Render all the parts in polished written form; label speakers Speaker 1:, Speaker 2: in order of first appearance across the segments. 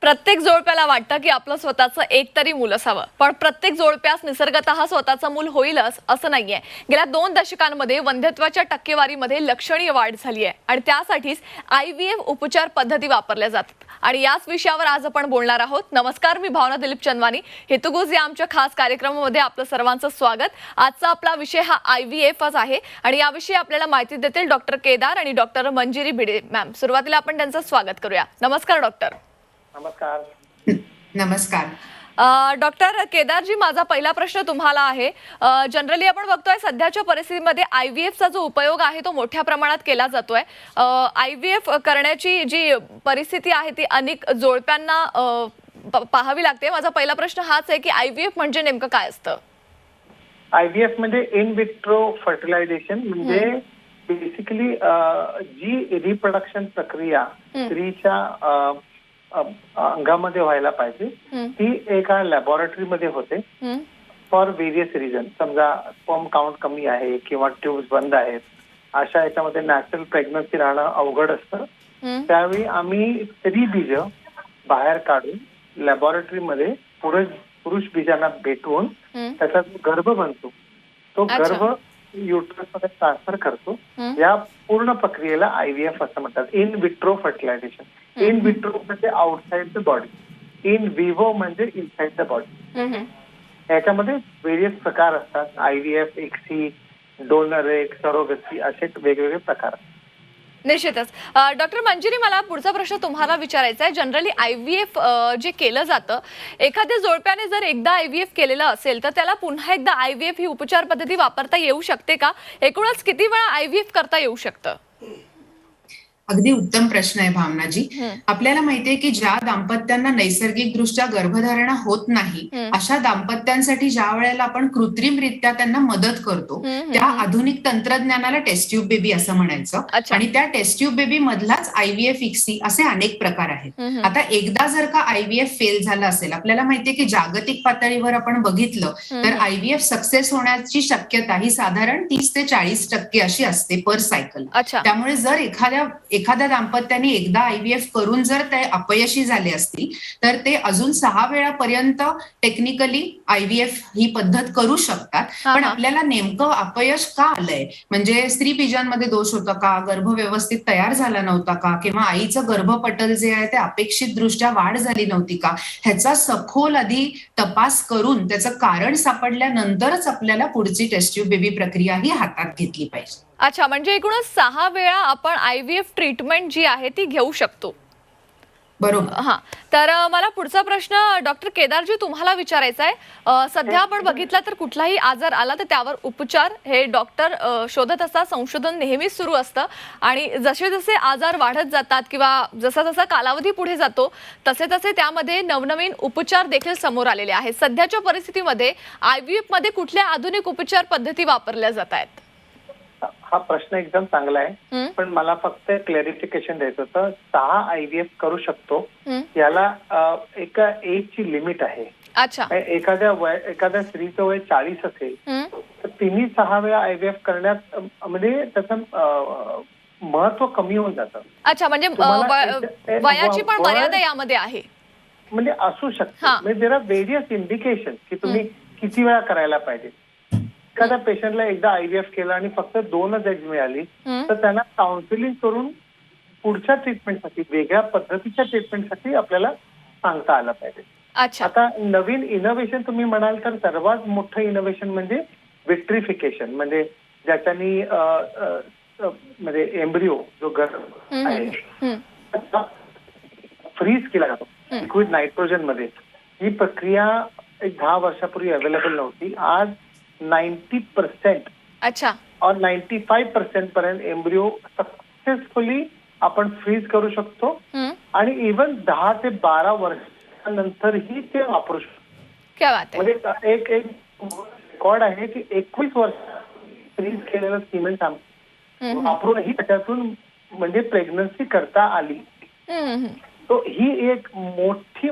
Speaker 1: प्रत्येक जोडप्याला वाटतं की आपलं स्वतःचं एक तरी मूल असावं, पण प्रत्येक जोडप्यास निसर्गतः स्वतःचं मूल होईलच असं नाहीये. गेल्या 2 दशकांमध्ये वंध्यत्वाच्या टक्केवारीमध्ये लक्षणीय वाढ झाली आहे आणि त्यासाठीच IVF उपचार पद्धती वापरल्या जातात. आणि याच विषयावर आज आपण बोलणार आहोत. नमस्कार, मी भावना दिलीप चंदवानी. हेतुगुज या आमच्या खास कार्यक्रमामध्ये आपलं सर्वांचं स्वागत. आजचा आपला विषय हा IVFच आहे आणि याविषयी आपल्याला माहिती देतील डॉक्टर केदार आणि डॉक्टर मंजिरी भिडे मॅम. सुरुवातीला आपण त्यांचं स्वागत करूया. नमस्कार डॉक्टर.
Speaker 2: नमस्कार.
Speaker 3: नमस्कार.
Speaker 1: डॉक्टर केदारजी, माझा पहिला प्रश्न तुम्हाला आहे. जनरली आपण बघतोय सध्याच्या परिस्थितीमध्ये IVFचा जो उपयोग आहे तो मोठ्या प्रमाणात केला जातोय. IVF करण्याची जी परिस्थिती आहे ती अनेक जोडप्यांना पाहावी लागते. माझा पहिला प्रश्न हाच आहे की IVF म्हणजे नेमकं काय असतं?
Speaker 2: IVF म्हणजे इन विट्रो फर्टिलायझेशन, म्हणजे बेसिकली जी रिप्रोडक्शन प्रक्रिया स्त्रीच्या अंगामध्ये व्हायला पाहिजे ती एका लॅबोरेटरीमध्ये होते फॉर व्हेरियस रिझन. समजा स्पर्म काउंट कमी आहे किंवा ट्यूब्स बंद आहेत, अशा याच्यामध्ये नॅचरल प्रेग्नन्सी राहणं अवघड असतं. त्यावेळी आम्ही स्त्री बीज बाहेर काढून लॅबोरेटरीमध्ये पुरुष बीजांना भेटवून त्याचा जो गर्भ बनतो तो गर्भ युट्रस मध्ये ट्रान्सफर करतो. या पूर्ण प्रक्रियेला IVF असं म्हणतात, in vitro fertilisation. In vitro म्हणजे outside the body, in vivo म्हणजे इनसाइड द बॉडी. याच्यामध्ये व्हेरियस प्रकार असतात. IVF, एक्सी, डोनर एग, सरोगसी असे वेगवेगळे प्रकार असतात.
Speaker 1: निश्चितच. डॉक्टर मंजिरी, मला पुढचा प्रश्न तुम्हाला विचारायचा आहे. जनरली IVF जे केलं जातं, एखाद्या जोडप्याने जर एकदा IVF केलेलं असेल तर त्याला पुन्हा एकदा IVF ही उपचार पद्धती वापरता येऊ शकते का? एकूणच किती वेळा IVF करता येऊ शकतं?
Speaker 3: अगदी उत्तम प्रश्न आहे भावनाजी. आपल्याला माहितीये की ज्या दाम्पत्यांना नैसर्गिक दृष्ट्या गर्भधारणा होत नाही अशा दाम्पत्यांसाठी ज्या वेळेला आपण कृत्रिमरित्या त्यांना मदत करतो त्या आधुनिक तंत्रज्ञानाला टेस्ट ट्यूब बेबी असं म्हणायचं. आणि त्या taste tube baby मधलाच IVF, ICSI असे अनेक प्रकार आहेत. आता एकदा जर का IVF फेल झाला असेल, आपल्याला माहितीये की जागतिक पातळीवर आपण बघितलं तर IVF सक्सेस होण्याची शक्यता ही साधारण 30 ते 40% अशी असते पर सायकल. त्यामुळे जर एखाद्या दाम्पत्याने एकदा IVF करून जर ते अपयशी झाले असतील तर ते अजून 6 वेळापर्यंत टेक्निकली IVF ही पद्धत करू शकतात. पण आपल्याला नेमकं अपयश का आलंय, म्हणजे स्त्री बीजांमध्ये दोष होता का, गर्भ व्यवस्थित तयार झाला नव्हता का, किंवा आईचं गर्भपटल जे आहे ते अपेक्षित दृष्ट्या वाढ झाली नव्हती का, ह्याचा सखोल आधी तपास करून त्याचं कारण सापडल्यानंतरच आपल्याला पुढची टेस्ट ट्यूब बेबी प्रक्रिया ही हातात घेतली पाहिजे.
Speaker 1: अच्छा, म्हणजे एकूणच 6 वेळा आपण IVF ट्रीटमेंट जी आहे ती घेऊ शकतो.
Speaker 3: बरोबर.
Speaker 1: तर मला पुढचा प्रश्न डॉक्टर केदारजी तुम्हाला विचारायचा आहे. सध्या आपण बघितलं तर कुठलाही आजार आला तर त्यावर उपचार हे डॉक्टर शोधत असतात. संशोधन नेहमीच सुरू असतं आणि जसे जसे आजार वाढत जातात किंवा जसा जसा कालावधी पुढे जातो तसे तसे त्यामध्ये नवनवीन उपचार देखील समोर आलेले आहेत. सध्याच्या परिस्थितीमध्ये IVF मध्ये कुठल्या आधुनिक उपचार पद्धती वापरल्या जात आहेत?
Speaker 2: हा प्रश्न एकदम चांगला आहे, पण मला फक्त क्लॅरिफिकेशन द्यायचं होतं. 6 IVF करू शकतो याला एका एजची लिमिट आहे.
Speaker 1: अच्छा.
Speaker 2: एखाद्या स्त्रीचं वय 40 असेल तर तिन्ही 6 वेळा IVF करण्यात म्हणजे त्याचं महत्व कमी होऊन जातं.
Speaker 1: अच्छा, म्हणजे वयाची पण मर्यादा यामध्ये आहे,
Speaker 2: म्हणजे असू शकते. म्हणजे देर आर व्हेरियस इंडिकेशन की तुम्ही किती वेळा करायला पाहिजे. एखाद्या पेशंटला एकदा IVF केला आणि फक्त 2च एग्ज मिळाली तर त्यांना काउन्सिलिंग करून पुढच्या ट्रीटमेंटसाठी, वेगळ्या पद्धतीच्या ट्रीटमेंटसाठी आपल्याला सांगता आलं पाहिजे. आता नवीन इनोव्हेशन तुम्ही म्हणाल तर सर्वात मोठं इनोव्हेशन म्हणजे विट्रिफिकेशन, म्हणजे ज्याच्यानी म्हणजे एम्ब्रिओ जो गर्भ आहे फ्रीज केला जातो लिक्विड नायट्रोजन मध्ये. ही प्रक्रिया एक 10 वर्षापूर्वी अवेलेबल नव्हती. आज 90% और 95% पर्यंत एम्ब्रिओ सक्सेसफुली आपण फ्रीज करू शकतो आणि इव्हन 10 ते 12 वर्षानंतरही ते वापरू शकतो. म्हणजे एक रेकॉर्ड आहे की 21 वर्ष फ्रीज केलेलं सिमेंट वापरूनही त्याच्यातून म्हणजे प्रेग्नन्सी करता आली. तो ही एक मोठी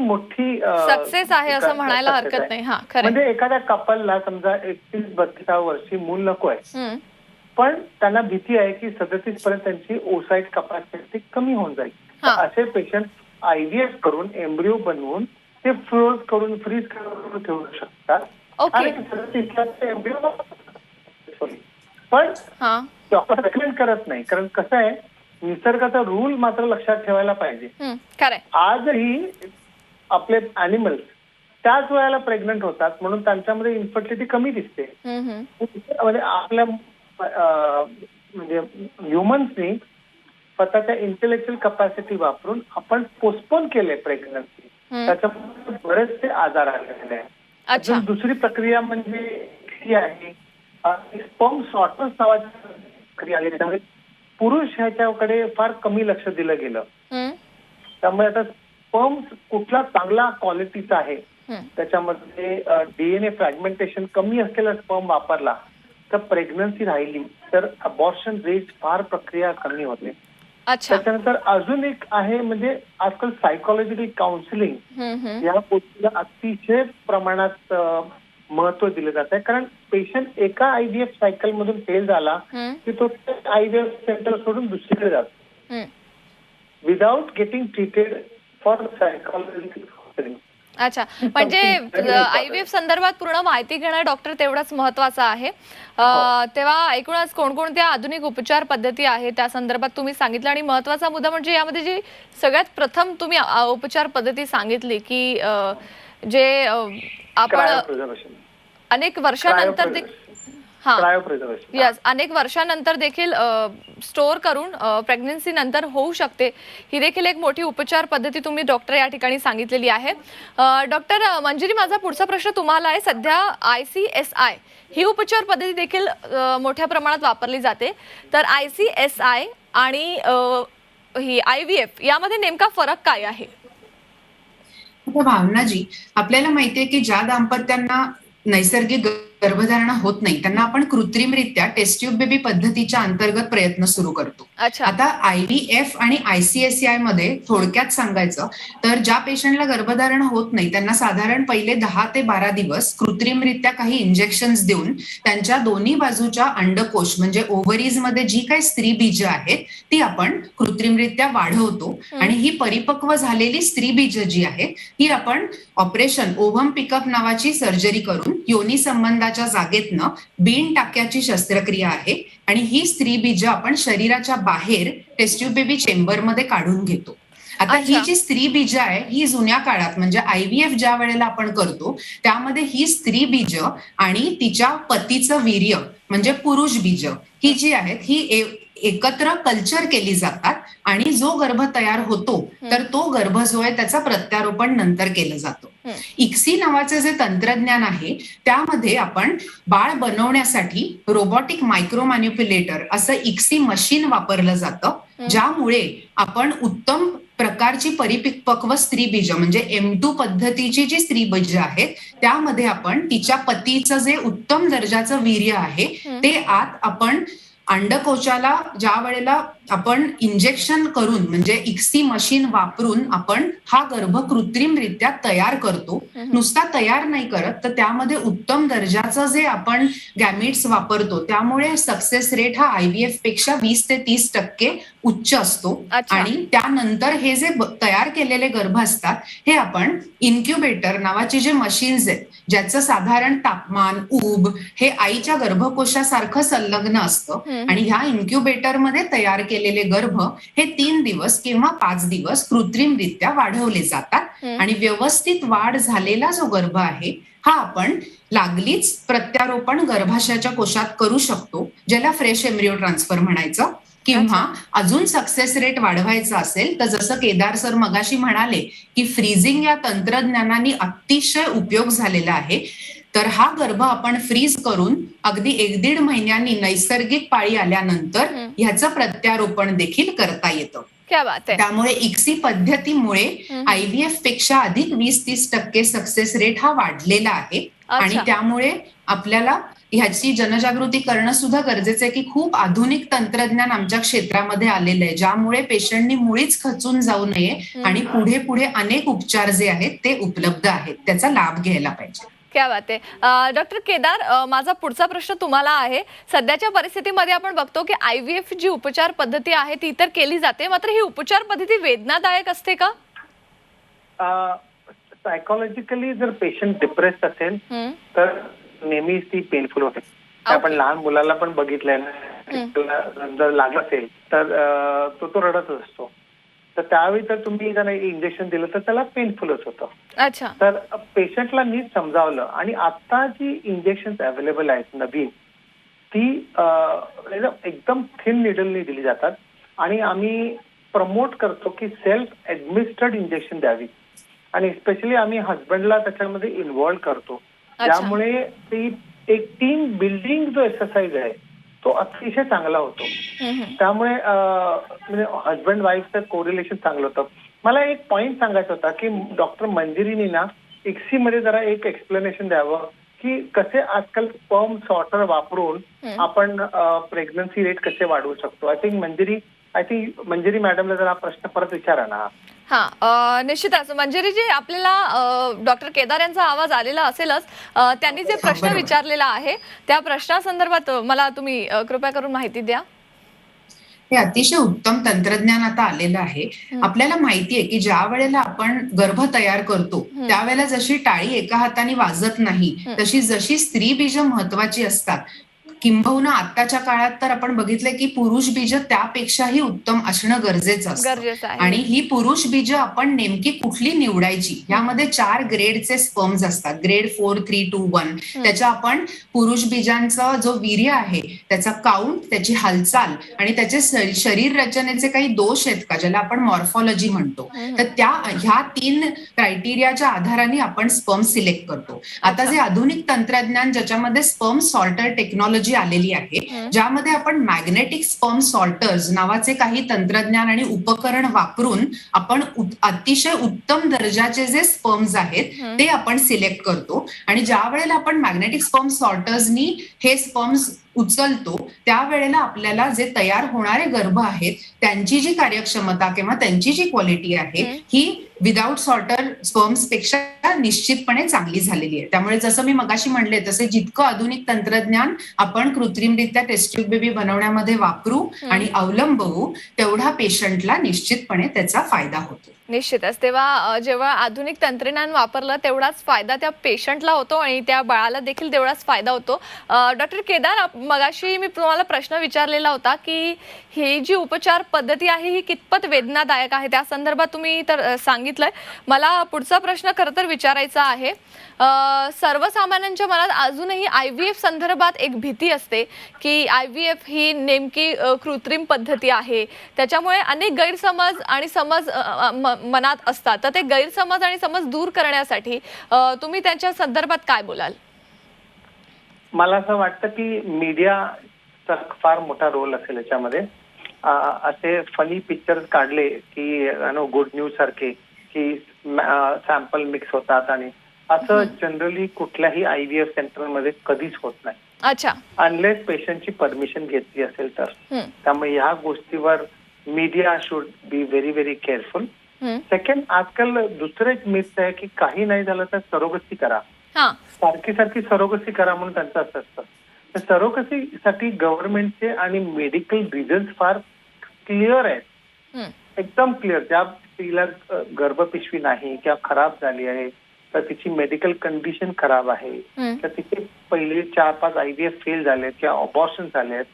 Speaker 1: सक्सेस आहे असं म्हणायला हरकत नाही.
Speaker 2: म्हणजे एखाद्या कपलला समजा 31-32 वर्षी मूल नको आहे, पण त्यांना भीती आहे की 37 पर्यंत त्यांची ओसाईट कपॅसिटी कमी होऊन जाईल. असे पेशंट IVF करून एम्ब्रिओ बनवून ते फ्रोज करून फ्रीज करून ठेवू शकतात
Speaker 1: ओके.
Speaker 2: आणि एम्ब्रिओ पण
Speaker 1: हा.
Speaker 2: डॉक्टर रेकमेंड करत नाही, कारण कसं आहे निसर्गाचा रूल मात्र लक्षात ठेवायला पाहिजे.
Speaker 1: खरंय.
Speaker 2: आजही आपले अॅनिमल्स त्याच वेळेला प्रेग्नंट होतात म्हणून त्यांच्यामध्ये इन्फर्टिलिटी कमी दिसते. म्हणजे आपल्या म्हणजे ह्युमन्सनी स्वतःच्या इंटेलेक्च्युअल कपॅसिटी वापरून आपण पोस्टपोन केले प्रेग्नन्सी, त्याच्यामुळे बरेचसे आजार आलेले आहेत. अजून दुसरी प्रक्रिया म्हणजे ही आहे स्पर्म शॉर्टर्स नावाची प्रक्रिया आली, त्यामुळे पुरुष ह्याच्याकडे फार कमी लक्ष दिलं गेलं. त्यामुळे आता स्पर्म कुठला चांगला क्वालिटीचा आहे त्याच्यामध्ये DNA फ्रॅगमेंटेशन कमी असलेला स्पर्म वापरला तर प्रेग्नन्सी राहिली तर अबॉर्शन रेट फार प्रक्रिया कमी होते. त्याच्यानंतर अजून एक आहे म्हणजे आजकाल सायकोलॉजिकल काउन्सिलिंग या गोष्टीला अतिशय प्रमाणात महत्व दिलं जात आहे, कारण पेशंट एका IVF सायकल मधून फेल झाला की तो IVF सेंटर सोडून दुसरीकडे जातो without getting treated for psychological counselling.
Speaker 1: अच्छा, म्हणजे IVF संदर्भात पूर्ण माहिती घेणं डॉक्टर तेवढंच महत्वाचं आहे. तेव्हा एकूणच कोणकोणत्या आधुनिक उपचार पद्धती आहेत त्या संदर्भात तुम्ही सांगितलं, आणि महत्वाचा मुद्दा म्हणजे यामध्ये जी सगळ्यात प्रथम तुम्ही उपचार पद्धती सांगितली की जे आपण अनेक वर्षानंतर अनेक वर्षानंतर देखील स्टोअर करून प्रेग्नन्सी नंतर होऊ शकते, ही देखील एक मोठी उपचार पद्धती तुम्ही डॉक्टर या ठिकाणी सांगितलेली आहे. डॉक्टर मंजिरी, माझा पुढचा प्रश्न तुम्हाला आहे. सध्या ICSI ही उपचार पद्धती देखील मोठ्या प्रमाणात वापरली जाते, तर ICSI आणि ही IVF यामध्ये नेमका फरक काय आहे?
Speaker 3: भावनाजी, आपल्याला माहितीये की ज्या दाम्पत्यांना नैसर्गिक गर्भधारणा होत नाही त्यांना आपण कृत्रिमरित्या टेस्ट ट्यूब बेबी पद्धतीच्या अंतर्गत प्रयत्न सुरू करतो. आता IVF आणि ICSI मध्ये थोडक्यात सांगायचं तर ज्या पेशंटला गर्भधारणा होत नाही त्यांना साधारण पहिले 10 ते 12 दिवस कृत्रिमरित्या काही इंजेक्शन्स देऊन त्यांच्या दोन्ही बाजूच्या अंडकोश म्हणजे ओव्हरीज मध्ये जी काही स्त्री बीज आहेत ती आपण कृत्रिमरित्या वाढवतो, आणि ही परिपक्व झालेली स्त्री बीज जी आहे ही आपण ऑपरेशन ओव्हम पिकअप नावाची सर्जरी करून योनी संबंधाच्या जागेतनं बीन टाक्याची शस्त्रक्रिया आहे, आणि ही स्त्री बीज आपण शरीराच्या बाहेर टेस्ट ट्यूब बेबी चेंबर मध्ये काढून घेतो. आता ही जी स्त्री बीज आहे ही जुन्या काळात म्हणजे IVF ज्या वेळेला आपण करतो त्यामध्ये ही स्त्री बीज आणि तिच्या पतीचं वीर्य म्हणजे पुरुष बीज ही जी आहेत ही एकत्र कल्चर केली जातात, आणि जो गर्भ तयार होतो तर तो गर्भ जो आहे त्याचा प्रत्यारोपण नंतर केलं जातं. ICSI नावाचे जे तंत्रज्ञान आहे त्यामध्ये आपण बाळ बनवण्यासाठी रोबोटिक मायक्रो मॅन्युप्युलेटर असं ICSI मशीन वापरलं जातं, ज्यामुळे आपण उत्तम प्रकारची परिपक्व स्त्री बीज म्हणजे M2 पद्धतीची जी स्त्री बीज आहेत त्यामध्ये आपण तिच्या पतीचं जे उत्तम दर्जाचं वीर्य आहे ते आत आपण अंडकोशाला ज्या वेळेला आपण इंजेक्शन करून म्हणजे ICSI मशीन वापरून आपण हा गर्भ कृत्रिमरित्या तयार करतो. नुसता तयार नाही करत तर त्यामध्ये उत्तम दर्जाचं जे आपण गॅमिट्स वापरतो त्यामुळे सक्सेस रेट हा IVF पेक्षा 20 ते 30% उच्च असतो. आणि त्यानंतर हे जे तयार केलेले गर्भ असतात हे आपण इन्क्युबेटर नावाचे जे मशीन्स आहेत ज्याचं साधारण तापमान ऊब हे आईच्या गर्भकोशासारखं संलग्न असतं, आणि ह्या इन्क्युबेटर मध्ये तयार केलेले गर्भ हे 3 दिवस किंवा 5 दिवस कृत्रिमरित्या वाढवले जातात, आणि व्यवस्थित वाढ झालेला जो गर्भ आहे हा आपण लागलीच प्रत्यारोपण गर्भाशयाच्या कोशात करू शकतो, ज्याला फ्रेश एम्ब्रिओ ट्रान्सफर म्हणायचं. किंवा अजून सक्सेस रेट वाढवायचा असेल तर जसं केदार सर मगाशी म्हणाले की फ्रीजिंग या तंत्रज्ञानाने अतिशय उपयोग झालेला आहे, तर हा गर्भ आपण फ्रीज करून अगदी 1-1.5 महिन्यांनी नैसर्गिक पाळी आल्यानंतर ह्याचं प्रत्यारोपण देखील करता येतं. त्यामुळे ICSI पद्धतीमुळे IVF पेक्षा अधिक 20-30% सक्सेस रेट हा वाढलेला आहे, आणि त्यामुळे आपल्याला ह्याची जनजागृती करणं सुद्धा गरजेचं आहे की खूप आधुनिक तंत्रज्ञान आमच्या क्षेत्रामध्ये आलेलं आहे, ज्यामुळे पेशंटनी मुळीच खचून जाऊ नये आणि पुढे पुढे अनेक उपचार जे आहेत ते उपलब्ध आहेत, त्याचा लाभ घ्यायला पाहिजे.
Speaker 1: क्या बात आहे. डॉक्टर केदार, माझा पुढचा प्रश्न तुम्हाला आहे. सध्याच्या परिस्थितीमध्ये आपण बघतो की IVF जी उपचार पद्धती आहे ती तर केली जाते, मात्र ही उपचार पद्धती वेदनादायक असते का?
Speaker 2: सायकोलॉजिकली जर पेशंट डिप्रेस्ड असेल तर नेहमीच ती पेनफुल होते. आपण लहान मुलाला पण बघितलंय ना, जर लागलं असेल तर तो रडतच असतो. तर त्यावेळी तर तुम्ही जर इंजेक्शन दिलं तर त्याला पेनफुलच होतं.
Speaker 1: अच्छा.
Speaker 2: तर पेशंटला नीट समजावलं आणि आता जी इंजेक्शन अवेलेबल आहेत नवीन ती एकदम थिन निडलनी दिली जातात आणि आम्ही प्रमोट करतो की सेल्फ ऍडमिनिस्टर्ड इंजेक्शन द्यावी आणि स्पेशली आम्ही हजबंडला त्याच्यामध्ये इन्व्हॉल्व करतो. त्यामुळे ती एक टीम बिल्डिंग जो एक्सरसाइज आहे तो अतिशय चांगला होतो. त्यामुळे म्हणजे हजबंड वाईफचं कोरिलेशन चांगलं होतं. मला एक पॉइंट सांगायचा होता की डॉक्टर मंजिरीनी ना इक्सी मध्ये जरा एक एक्सप्लेनेशन द्यावं की कसे आजकाल स्पर्म सॉर्टर वापरून आपण प्रेग्नन्सी रेट कसे वाढवू शकतो. आय थिंक मंजिरी मॅडमला जर हा प्रश्न परत विचारा ना.
Speaker 1: हा, निश्चितच मंजिरीजी, आपल्याला डॉक्टर केदार यांचा आवाज आलेला असेलच. त्यांनी जे प्रश्न विचारलेला आहे त्या प्रश्नासंदर्भात मला तुम्ही कृपया करून माहिती द्या.
Speaker 3: हे अतिशय उत्तम तंत्रज्ञान आता आलेलं आहे. आपल्याला माहितीये की ज्या वेळेला आपण गर्भ तयार करतो त्यावेळेला जशी टाळी एका हाताने वाजत नाही तशी जशी स्त्री बीज महत्वाची असतात, किंबहुना आताच्या काळात तर आपण बघितलंय की पुरुष बीज त्यापेक्षाही उत्तम असणं गरजेचं असतं. आणि ही पुरुष बीज आपण नेमकी कुठली निवडायची, यामध्ये 4 ग्रेडचे स्पर्म्स असतात. ग्रेड 4, 3, 2, 1. त्याच्या आपण पुरुष बीजांचा जो वीर्य आहे त्याचा काउंट, त्याची हालचाल आणि त्याचे शरीर रचनेचे काही दोष आहेत का, ज्याला आपण मॉर्फॉलॉजी म्हणतो, तर ह्या 3 क्रायटेरियाच्या आधाराने आपण स्पर्म सिलेक्ट करतो. आता जे आधुनिक तंत्रज्ञान ज्याच्यामध्ये स्पर्म सॉर्टर टेक्नॉलॉजी आलेली आहे, ज्यामध्ये आपण मॅग्नेटिक स्पर्म सॉर्टर्स नावाचे काही तंत्रज्ञान आणि उपकरण वापरून आपण अतिशय उत्तम दर्जाचे जे स्पर्म्स आहेत ते आपण सिलेक्ट करतो. आणि ज्या वेळेला आपण मॅग्नेटिक स्पर्म सॉर्टर्सनी हे स्पर्म्स उचलतो त्यावेळेला आपल्याला जे तयार होणारे गर्भ आहेत त्यांची जी कार्यक्षमता किंवा त्यांची जी क्वालिटी आहे ही विदाउट सॉर्टर स्पर्म्स पेक्षा निश्चितपणे चांगली झालेली आहे. त्यामुळे जसं मी मगाशी म्हणले तसे जितकं आधुनिक तंत्रज्ञान आपण कृत्रिमरित्या टेस्ट ट्यूब बेबी बनवण्यामध्ये वापरू आणि अवलंबवू तेवढा पेशंटला निश्चितपणे त्याचा फायदा होतो.
Speaker 1: निश्चितच. तेव्हा जेव्हा आधुनिक तंत्रज्ञान वापरलं तेवढाच फायदा त्या पेशंटला होतो आणि त्या बाळाला देखील तेवढाच फायदा होतो. डॉक्टर केदार, मगाशी मी तुम्हाला प्रश्न विचारलेला होता की ही जी उपचार पद्धती आहे ही कितपत वेदनादायक आहे, त्या संदर्भात तुम्ही तर सांगितलंय. मला पुढचा प्रश्न खरं तर विचारायचा आहे. सर्वसामान्यांच्या मनात अजूनही IVF संदर्भात एक भीती असते की IVF ही नेमकी कृत्रिम पद्धती आहे, त्याच्यामुळे अनेक गैरसमज आणि समज मनात असतात. तर ते गैरसमज आणि समज दूर करण्यासाठी तुम्ही त्यांच्या संदर्भात काय बोलाल?
Speaker 2: मला असं वाटतं की मीडियाचा फार मोठा रोल असेल याच्यामध्ये. असे फनी पिक्चर्स काढले की गुड न्यूज सारखे की सॅम्पल मिक्स होतात आणि असं जनरली कुठल्याही IVF सेंटरमध्ये कधीच होत नाही.
Speaker 1: अच्छा.
Speaker 2: अनलेस पेशंटची परमिशन घेतली असेल तर. त्यामुळे ह्या गोष्टीवर media should be very very careful. Second, आजकाल दुसरं एक मिथ आहे की काही नाही झालं तर सरोगसी करा, सारखी सरोगसी करा म्हणून त्यांचं असं असतं. तर सरोगसीसाठी गव्हर्नमेंटचे आणि मेडिकल रिझन्स फार क्लिअर आहेत, एकदम क्लिअर. ज्या स्त्रीला गर्भपिशवी नाही किंवा खराब झाली आहे तर तिची मेडिकल कंडिशन खराब आहे, तर तिचे पहिले 4-5 IVF फेल झाले किंवा अबॉर्शन झाले आहेत,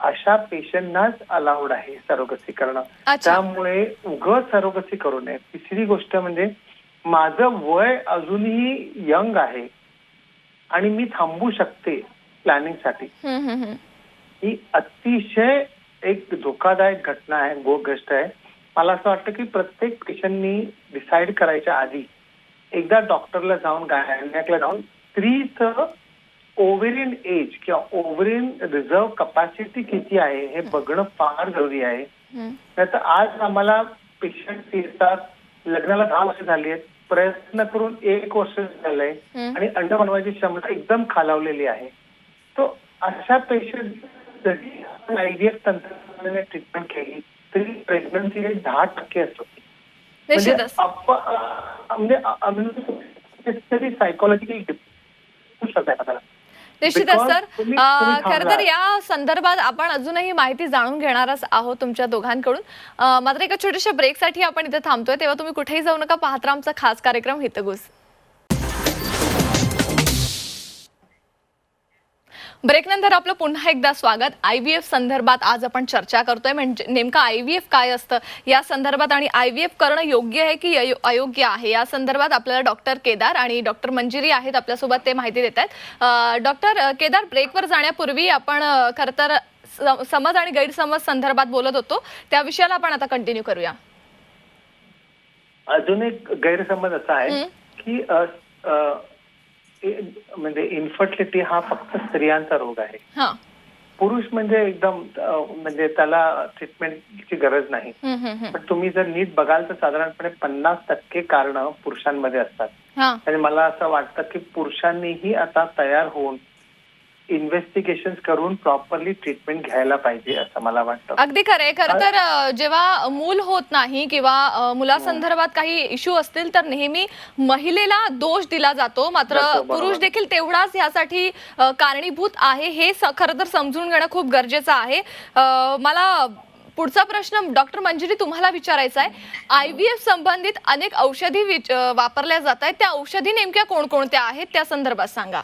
Speaker 2: अशा पेशंटनाच अलाउड आहे सरोगसी करणं. त्यामुळे उगाच सरोगसी करू नये. तिसरी गोष्ट म्हणजे माझं वय अजूनही यंग आहे आणि मी थांबू शकते प्लॅनिंगसाठी. ही अतिशय एक धोकादायक घटना आहे, गोष्ट आहे. मला असं वाटतं की प्रत्येक पेशंटनी डिसाईड करायच्या आधी एकदा डॉक्टरला जाऊन गायनेकला जाऊन स्त्रीचं ओव्हेरियन एज किंवा ओव्हेरियन रिझर्व कपॅसिटी किती आहे हे बघणं फार जरुरी आहे. नाहीतर आज आम्हाला पेशंट येतात, लग्नाला 10 वर्ष झाली आहेत, प्रयत्न करून 1 वर्ष झालंय आणि अंड बनवायची क्षमता एकदम खालावलेली आहे. तो अशा पेशंट जरी IVF तंत्रज्ञानाने ट्रीटमेंट केली तरी प्रेग्नन्सी रेट 10% असतो. म्हणजे सायकोलॉजिकल
Speaker 1: निश्चितच
Speaker 2: Because
Speaker 1: सर.
Speaker 2: तुम्ही
Speaker 1: खरं तर
Speaker 2: थांबलात.
Speaker 1: या संदर्भात आपण अजूनही माहिती जाणून घेणारच आहोत तुमच्या दोघांकडून. मात्र एका छोट्याशा ब्रेकसाठी आपण इथे थांबतोय, तेव्हा तुम्ही कुठेही जाऊ नका. पाहत राहा आमचा खास कार्यक्रम हितगुज. ब्रेकनंतर आपलं पुन्हा एकदा स्वागत. IVF संदर्भात आज आपण चर्चा करतोय. म्हणजे नेमका IVF काय असतं या संदर्भात आणि IVF करणं योग्य आहे की अयोग्य आहे या संदर्भात आपल्याला डॉक्टर केदार आणि डॉक्टर मंजिरी आहेत आपल्यासोबत, ते माहिती देत आहेत. डॉक्टर केदार, ब्रेकवर जाण्यापूर्वी आपण खरं तर समज आणि गैरसमज संदर्भात बोलत होतो, त्या विषयाला आपण आता कंटिन्यू करूया.
Speaker 2: अजून एक गैरसमज असा आहे की म्हणजे इन्फर्टिलिटी हा फक्त स्त्रियांचा रोग आहे. पुरुष म्हणजे एकदम म्हणजे त्याला ट्रीटमेंटची गरज नाही. पण तुम्ही जर नीट बघाल तर साधारणपणे 50% कारण पुरुषांमध्ये असतात. आणि मला असं वाटतं की पुरुषांनीही आता तयार होऊन इन्व्हेस्टिगेशन करून प्रॉपरली ट्रीटमेंट घ्यायला पाहिजे असं मला वाटतं.
Speaker 1: अगदी खरंय. खरं तर जेव्हा मूल होत नाही किंवा मुलासंदर्भात काही इश्यू असतील तर नेहमी महिलेला दोष दिला जातो. मात्र पुरुष देखील तेवढाच यासाठी कारणीभूत आहे हे खरं तर समजून घेणं खूप गरजेचं आहे. मला पुढचा प्रश्न डॉक्टर मंजिरी तुम्हाला विचारायचा आहे. IVF संबंधित अनेक औषधी वापरल्या जात आहेत, त्या औषधी नेमक्या कोणकोणत्या आहेत त्या संदर्भात सांगा.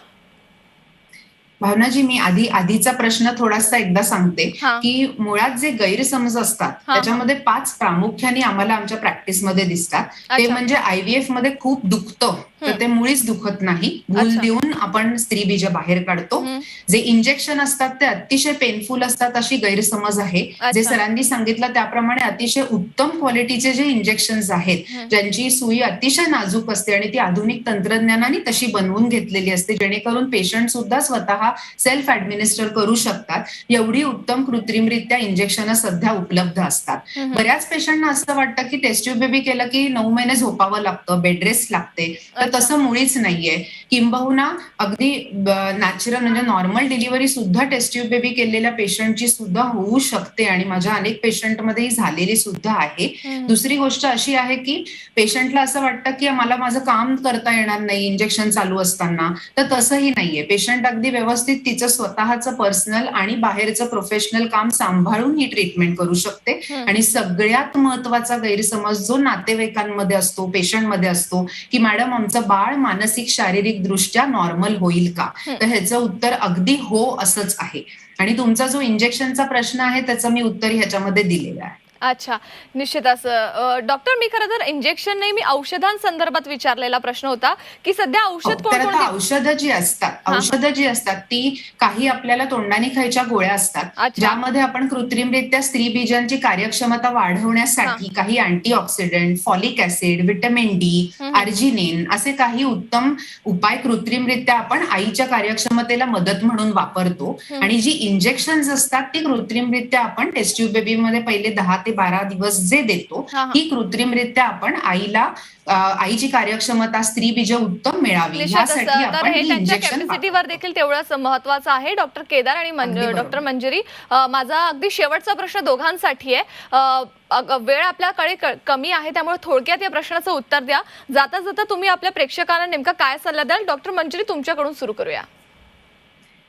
Speaker 3: भावनाजी, मी आधीचा प्रश्न थोडासा एकदा सांगते की मुळात जे गैरसमज असतात त्याच्यामध्ये 5 प्रामुख्याने आम्हाला आमच्या प्रॅक्टिसमध्ये दिसतात. ते म्हणजे IVF मध्ये खूप दुखतं तर ते मुळीच दुखत नाही. भूल देऊन आपण स्त्रीबीज बाहेर काढतो. जे इंजेक्शन असतात ते अतिशय पेनफुल असतात अशी गैरसमज आहे. जे सरांनी सांगितलं त्याप्रमाणे अतिशय उत्तम क्वालिटीचे जे इंजेक्शन्स आहेत, ज्यांची सुई अतिशय नाजूक असते आणि ती आधुनिक तंत्रज्ञानाने तशी बनवून घेतलेली असते जेणेकरून पेशंट सुद्धा स्वतः सेल्फ ऍडमिनिस्टर करू शकतात, एवढी उत्तम कृत्रिमरित्या इंजेक्शन सध्या उपलब्ध असतात. बऱ्याच पेशंटना असं वाटतं की टेस्ट ट्यूब बेबी केलं की 9 महिने झोपावं लागतं, बेड रेस्ट लागते, तर तसं मुळीच नाहीये. किंबहुना अगदी नॅचरल म्हणजे नॉर्मल डिलिव्हरी सुद्धा टेस्ट ट्यूब बेबी केलेल्या पेशंटची सुद्धा होऊ शकते आणि माझ्या अनेक पेशंटमध्ये झालेली सुद्धा आहे. दुसरी गोष्ट अशी आहे की पेशंटला असं वाटतं की मला माझं काम करता येणार नाही इंजेक्शन चालू असताना, तर तसंही नाहीये. पेशंट अगदी व्यवस्थित तिचं स्वतःचं पर्सनल आणि बाहेरचं प्रोफेशनल काम सांभाळून ही ट्रीटमेंट करू शकते. आणि सगळ्यात महत्वाचा गैरसमज जो नातेवाईकांमध्ये असतो, पेशंटमध्ये असतो की मॅडम आमचं बाळ मानसिक शारीरिक दृष्ट्या नॉर्मल होईल का, तर ह्याचं उत्तर अगदी हो असंच आहे. आणि तुमचा जो इंजेक्शनचा प्रश्न आहे त्याचं मी उत्तर ह्याच्यामध्ये दिलेलं आहे.
Speaker 1: अच्छा, निश्चितच. डॉक्टर, मी खरं तर इंजेक्शन नाही, मी औषधांसंदर्भात विचारलेला प्रश्न होता की सध्या औषध
Speaker 3: औषधं जी असतात ती काही आपल्याला तोंडाने खायच्या गोळ्या असतात ज्यामध्ये आपण कृत्रिमरित्या स्त्रीबीजांची कार्यक्षमता वाढवण्यासाठी काही antioxidant, folic acid, vitamin D, arginine असे काही उत्तम उपाय कृत्रिमरित्या आपण आईच्या कार्यक्षमतेला मदत म्हणून वापरतो. आणि जी इंजेक्शन्स असतात ती कृत्रिमरित्या आपण टेस्ट ट्यूब बेबीमध्ये पहिले 10 ते 12 दिवस जे देतो, ही कृत्रिमरित्या आपण आईची कार्यक्षमता स्त्रीबीज उत्तम मिळावी यासाठी आपण इंजेक्शन
Speaker 1: कॅपॅसिटीवर देखील तेवढंच महत्वाचं आहे. डॉक्टर केदार आणि डॉक्टर मंजिरी, माझा अगदी शेवटचा प्रश्न दोघांसाठी आहे. वेळ आपल्याकडे कमी आहे त्यामुळे थोडक्यात या प्रश्नाचं उत्तर द्या. जाता जाता तुम्ही आपल्या प्रेक्षकांना नेमका काय सल्ला द्याल? डॉक्टर मंजिरी, तुमच्याकडून सुरू करूया.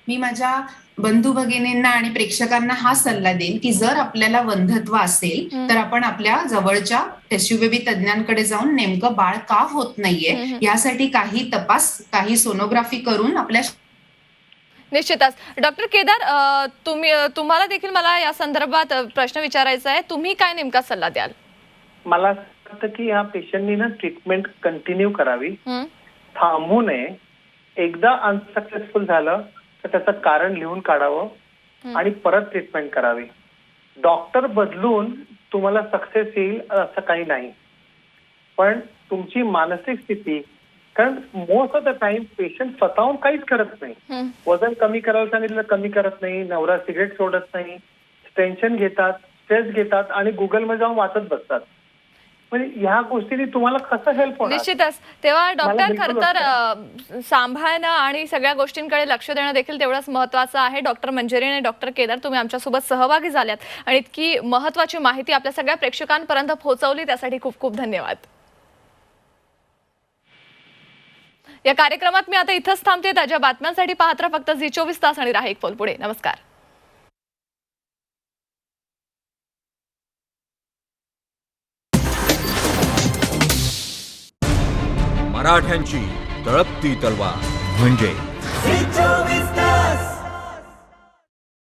Speaker 3: मी माझ्या बंधू भगिनींना आणि प्रेक्षकांना हा सल्ला देईन की जर आपल्याला वंध्यत्व असेल तर आपण आपल्या जवळच्या टेस्ट ट्यूब बेबी तज्ञांकडे जाऊन नेमकं बाळ का होत नाहीये यासाठी काही तपास, काही सोनोग्राफी करून आपल्या.
Speaker 1: निश्चितच. डॉक्टर केदार, तुम्हाला देखील मला या संदर्भात प्रश्न विचारायचा आहे. तुम्ही काय नेमका सल्ला द्याल?
Speaker 2: मला असं वाटतं की ह्या पेशंटनी ना ट्रीटमेंट कंटिन्यू करावी, थांबू नये. एकदा अनसक्सेसफुल झालं तर त्याचं कारण लिहून काढावं आणि परत ट्रीटमेंट करावी. डॉक्टर बदलून तुम्हाला सक्सेस येईल असं काही नाही, पण तुमची मानसिक स्थिती, कारण most of the time patient स्वतःहून काहीच करत नाही. वजन कमी करायला सांगितलं कमी करत नाही, नवरा सिगरेट सोडत नाही, टेन्शन घेतात, स्ट्रेस घेतात आणि गुगलमध्ये जाऊन वाचत बसतात. म्हणजे ह्या गोष्टींनी तुम्हाला कसं हेल्प होणार?
Speaker 1: निश्चितच. तेव्हा डॉक्टर, खरं तर सांभाळणं आणि सगळ्या गोष्टींकडे लक्ष देणं देखील तेवढंच महत्वाचं आहे. डॉक्टर मंजिरी आणि डॉक्टर केदार, तुम्ही आमच्यासोबत सहभागी झाल्यात आणि इतकी महत्वाची माहिती आपल्या सगळ्या प्रेक्षकांपर्यंत पोहोचवली त्यासाठी खूप खूप धन्यवाद. या कार्यक्रमात मी आता इथंच थांबते. ताज्या बातम्यांसाठी पाहत राहा फक्त झी 24 तास आणि राहा एक पाऊल पुढे. नमस्कार.
Speaker 4: मराठ्यांची तळपती तलवार म्हणजे